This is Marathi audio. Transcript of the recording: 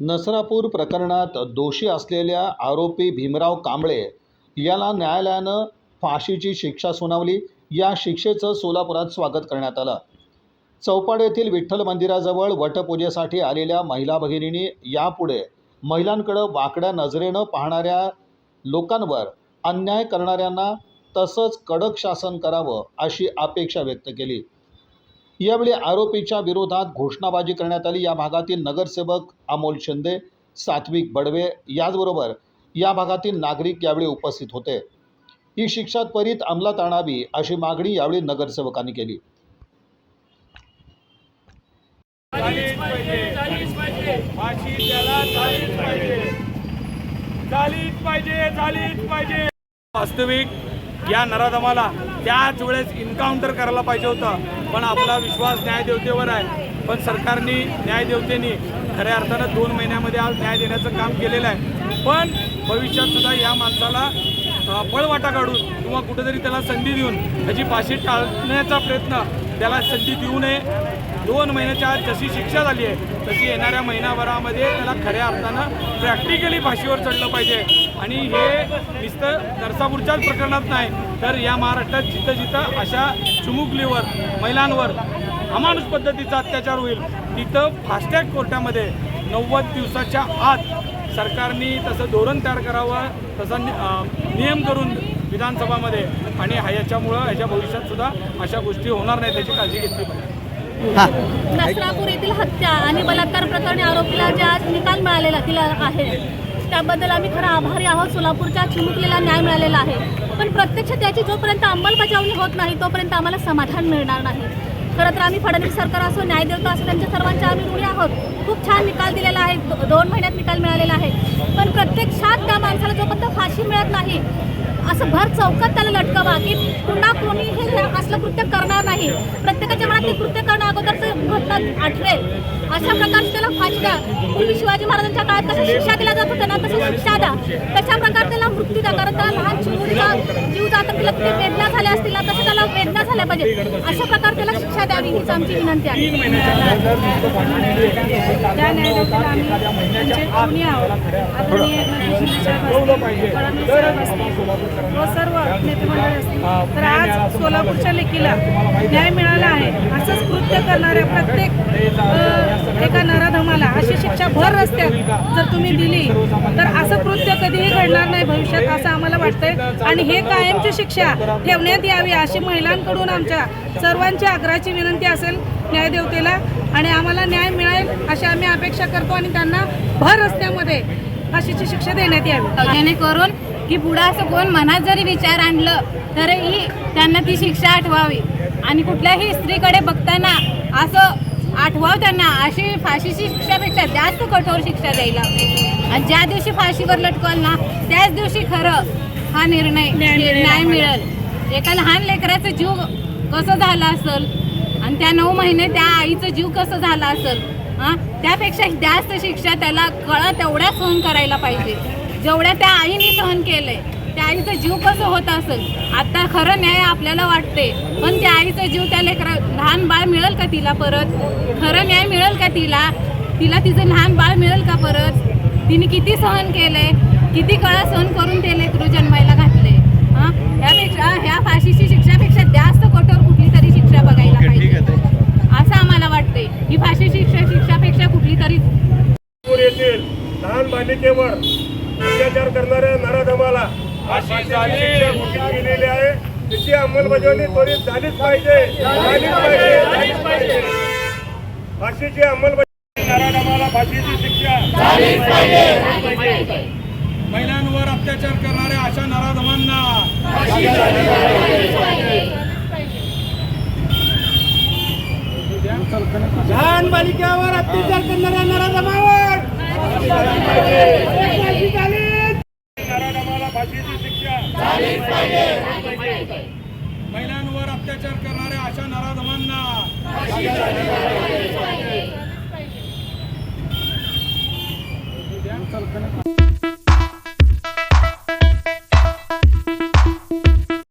नसरापूर प्रकरणात दोषी असलेल्या आरोपी भीमराव कांबळे याला न्यायालयानं फाशीची शिक्षा सुनावली। या शिक्षेचं सोलापुरात स्वागत करण्यात आलं। चौपाड येथील विठ्ठल मंदिराजवळ वटपूजेसाठी आलेल्या महिला भगिनींनी यापुढे महिलांकडे वाकड्या नजरेनं पाहणाऱ्या लोकांवर अन्याय करणाऱ्यांना तसंच कडक शासन करावं अशी अपेक्षा व्यक्त केली। यावेळी आरोपीच्या विरोधात घोषणाबाजी करण्यात आली। या भागातील नगरसेवक अमोल शिंदे, सात्विक बडवे याचबरोबर या भागातील नागरिक यावेळी उपस्थित होते। ही शिक्षा त्वरित अंमलात आणावी अशी मागणी यावेळी नगरसेवकांनी केली। वास्तविक या नराधमाला त्याच वेळेस एन्काउंटर करायला पाहिजे होतं, पण आपला विश्वास न्यायदेवतेवर आहे। पण सरकारने न्यायदेवतेने खऱ्या अर्थानं 2 महिन्यामध्ये आज न्याय देण्याचं काम केलेलं आहे। पण भविष्यात सुद्धा या माणसाला पळवाटा काढून किंवा कुठेतरी त्याला संधी देऊन त्याची फाशी टाळण्याचा प्रयत्न त्याला संधी देऊ नये। 2 महिन्याच्या आत जशी शिक्षा झाली आहे तशी येणाऱ्या महिनाभरामध्ये त्याला खऱ्या अर्थानं प्रॅक्टिकली फाशीवर चढलं पाहिजे। आणि हे नुसतं नरसापूरच्याच प्रकरणात नाही तर या महाराष्ट्रात जिथं जिथं अशा चिमुकलीवर महिलांवर अमानुष पद्धतीचा अत्याचार होईल तिथं फास्टॅग कोर्टामध्ये 90 दिवसाच्या आत सरकारने तसं धोरण तयार करावं, तसा नियम करून विधानसभामध्ये, आणि ह्याच्या भविष्यात सुद्धा अशा गोष्टी होणार नाही त्याची काळजी घेतली पाहिजे। नसरापूर येथील हत्या आणि बलात्कार प्रकरणी आरोपीला जे आज निकाल मिळालेला तिला आहे त्याबद्दल आम्ही खरं आभारी आहोत। सोलापूरच्या चिमुकलीला न्याय मिळालेला आहे, पण प्रत्यक्ष त्याची जोपर्यंत अंमलबजावणी होत नाही तोपर्यंत आम्हाला समाधान मिळणार नाही। खरं तर आम्ही फडणवीस सरकार असो, न्यायदेवता असो, त्यांच्या सर्वांच्या आम्ही ऋणी आहोत। खूप छान निकाल दिलेला आहे, 2 महिन्यात निकाल मिळालेला आहे, पण प्रत्यक्षात त्या माणसाला जोपर्यंत फाशी मिळत नाही असं भर चौकात त्याला लटकावा की पुन्हा कोणी हे असलं कृत्य करणार नाही। प्रत्येकाच्या मनात ते कृत्य करणं अगोदरचं घटना आठवेल अशा प्रकारची त्याला फाशी द्या। पूर्वी शिवाजी महाराजांच्या काळात कशी शिक्षा दिल्या जात होत्या ना तशी शिक्षा द्या, तशा प्रकारे त्याला मृत्यू द्या। कारण त्याला लहान चिमुकलीला जीव जातं, तिला किती वेदना झाल्या असतील ना तसं त्याला वेदना झाल्या पाहिजे, अशा प्रकारे त्याला शिक्षा द्यावी हीच आमची विनंती आहे। त्या न्यायदेवतेला आम्ही त्यांचे ऋणी आहोत। आदरणीय व सर्व नेतेमंडळी असतील तर आज सोलापूरच्या लेकीला न्याय मिळाला आहे। असंच कृत्य करणाऱ्या प्रत्येक एका नराधमाला अशी शिक्षा भर रस्त्यात जर तुम्ही दिली तर असं कृत्य कधीही घडणार नाही भविष्यात असं आम्हाला वाटतंय। आणि हे कायमची शिक्षा ठेवण्यात यावी अशी महिलांकडून आमच्या सर्वांची आग्रहाची विनंती असेल न्यायदेवतेला, आणि आम्हाला न्याय मिळेल अशी आम्ही अपेक्षा करतो आणि त्यांना भर रस्त्यामध्ये फाशीची शिक्षा देण्यात यावी, जेणेकरून की पुढे असं कोण मनात जरी विचार आणलं तरीही त्यांना ती शिक्षा आठवावी। आणि कुठल्याही स्त्रीकडे बघताना असं आठवावं त्यांना, अशी फाशीची शिक्षापेक्षा जास्त कठोर शिक्षा द्यायला। आणि ज्या दिवशी फाशीवर लटकल ना त्याच दिवशी खरं हा निर्णय न्याय मिळेल। एका लहान लेकराचा जीव कसं झाला असेल आणि त्या 9 महिने त्या आईचा जीव कसं झाला असेल, त्यापेक्षा जास्त शिक्षा त्याला कळत तेवढ्या सहन करायला पाहिजे जेवढ्या त्या आईने सहन केलंय। त्या आईचा जीव कसं होत असेल आता खरं न्याय आपल्याला वाटते, पण त्या आईचा जीव त्या लहान बाळ मिळेल का तिला परत? खरं न्याय मिळेल का तिला? तिचं लहान बाळ मिळेल का परत? तिने किती सहन केलंय, किती काळ सहन करून ते लेकरू जन्मायला घातले। ह्या फाशीची शिक्षापेक्षा जास्त कठोर कुठली तरी शिक्षा बघायला पाहिजे असं आम्हाला वाटतंय। ही फाशीची शिक्षापेक्षा कुठली तरी लहान बालिकेवर अत्याचार करणाऱ्या नराधमाला फाशीची शिक्षा घोषित केलेली आहे, त्याची अंमलबजावणी त्वरित झालीच पाहिजे। फाशीची अंमलबजावणी, नराधमाला फाशीची शिक्षा झालीच पाहिजे। महिलांवर अत्याचार करणाऱ्या अशा नराधमांना लहान बालिकेवर अत्याचार करणाऱ्या नराधमावर नराधमाला फाशीची शिक्षा झालीच पाहिजे। महिलांवर अत्याचार करणाऱ्या अशा नराधमांना झालीच पाहिजे।